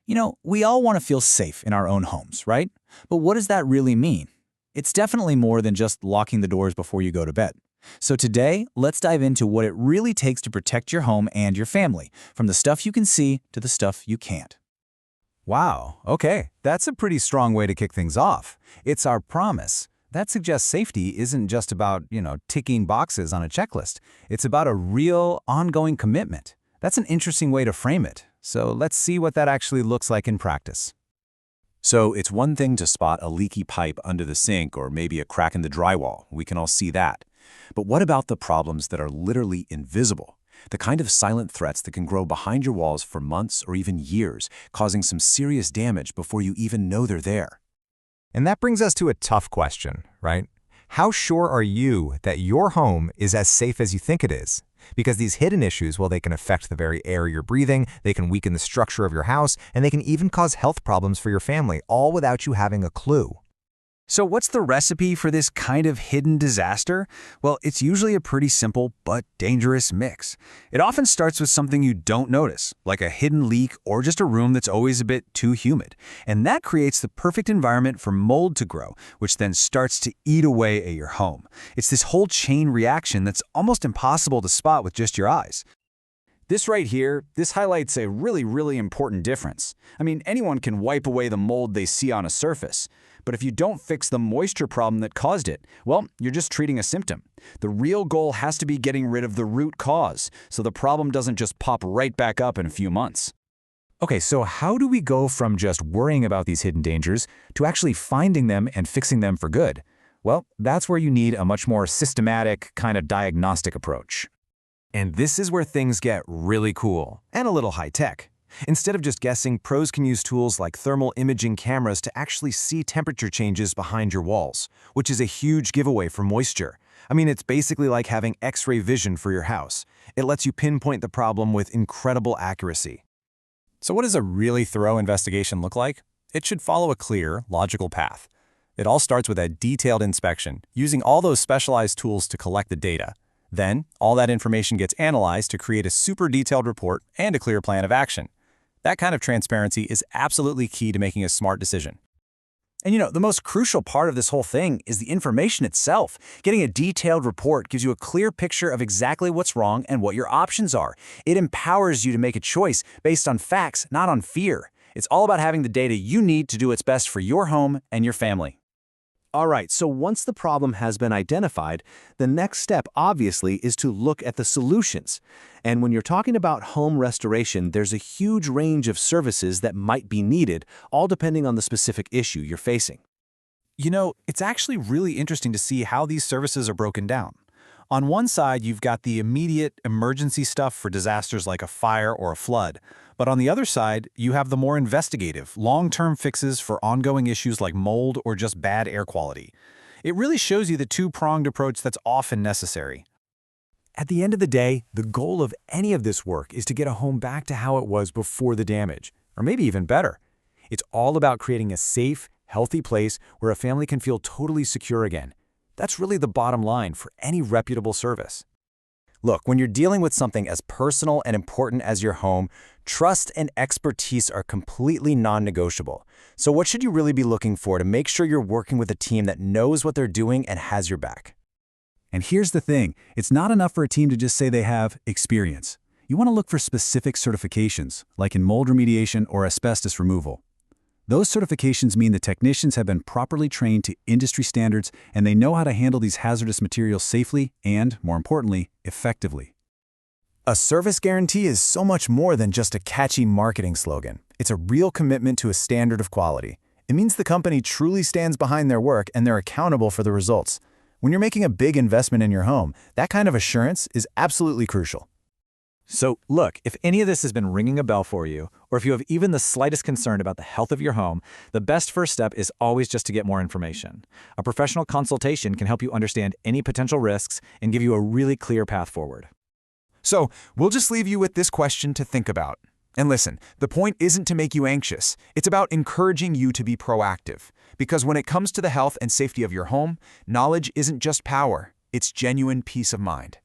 We all want to feel safe in our own homes, right? But what does that really mean? It's definitely more than just locking the doors before you go to bed. So today, let's dive into what it really takes to protect your home and your family, from the stuff you can see to the stuff you can't. Wow, okay, that's a pretty strong way to kick things off. It's our promise. That suggests safety isn't just about, ticking boxes on a checklist. It's about a real, ongoing commitment. That's an interesting way to frame it. So let's see what that actually looks like in practice. So it's one thing to spot a leaky pipe under the sink or maybe a crack in the drywall. We can all see that. But what about the problems that are literally invisible? The kind of silent threats that can grow behind your walls for months or even years, causing some serious damage before you even know they're there. And that brings us to a tough question, right? How sure are you that your home is as safe as you think it is? Because these hidden issues, well, they can affect the very air you're breathing, they can weaken the structure of your house, and they can even cause health problems for your family, all without you having a clue. So what's the recipe for this kind of hidden disaster? Well, it's usually a pretty simple but dangerous mix. It often starts with something you don't notice, like a hidden leak or just a room that's always a bit too humid. And that creates the perfect environment for mold to grow, which then starts to eat away at your home. It's this whole chain reaction that's almost impossible to spot with just your eyes. This right here, this highlights a really important difference. I mean, anyone can wipe away the mold they see on a surface. But if you don't fix the moisture problem that caused it, well, you're just treating a symptom. The real goal has to be getting rid of the root cause, so the problem doesn't just pop right back up in a few months. Okay, so how do we go from just worrying about these hidden dangers to actually finding them and fixing them for good? Well, that's where you need a much more systematic, kind of diagnostic approach. And this is where things get really cool and a little high-tech. Instead of just guessing, pros can use tools like thermal imaging cameras to actually see temperature changes behind your walls, which is a huge giveaway for moisture. I mean, it's basically like having X-ray vision for your house. It lets you pinpoint the problem with incredible accuracy. So what does a really thorough investigation look like? It should follow a clear, logical path. It all starts with a detailed inspection, using all those specialized tools to collect the data. Then, all that information gets analyzed to create a super detailed report and a clear plan of action. That kind of transparency is absolutely key to making a smart decision. And the most crucial part of this whole thing is the information itself. Getting a detailed report gives you a clear picture of exactly what's wrong and what your options are. It empowers you to make a choice based on facts, not on fear. It's all about having the data you need to do what's best for your home and your family. All right, so once the problem has been identified, the next step obviously is to look at the solutions. And when you're talking about home restoration, there's a huge range of services that might be needed, all depending on the specific issue you're facing. It's actually really interesting to see how these services are broken down. On one side, you've got the immediate emergency stuff for disasters like a fire or a flood. But on the other side, you have the more investigative, long-term fixes for ongoing issues like mold or just bad air quality. It really shows you the two-pronged approach that's often necessary. At the end of the day, the goal of any of this work is to get a home back to how it was before the damage, or maybe even better. It's all about creating a safe, healthy place where a family can feel totally secure again. That's really the bottom line for any reputable service. Look, when you're dealing with something as personal and important as your home, trust and expertise are completely non-negotiable. So what should you really be looking for to make sure you're working with a team that knows what they're doing and has your back? And here's the thing, it's not enough for a team to just say they have experience. You want to look for specific certifications, like in mold remediation or asbestos removal. Those certifications mean the technicians have been properly trained to industry standards and they know how to handle these hazardous materials safely and, more importantly, effectively. A service guarantee is so much more than just a catchy marketing slogan. It's a real commitment to a standard of quality. It means the company truly stands behind their work and they're accountable for the results. When you're making a big investment in your home, that kind of assurance is absolutely crucial. So look, if any of this has been ringing a bell for you, or if you have even the slightest concern about the health of your home, the best first step is always just to get more information. A professional consultation can help you understand any potential risks and give you a really clear path forward. So we'll just leave you with this question to think about. And listen, the point isn't to make you anxious. It's about encouraging you to be proactive. Because when it comes to the health and safety of your home, knowledge isn't just power, it's genuine peace of mind.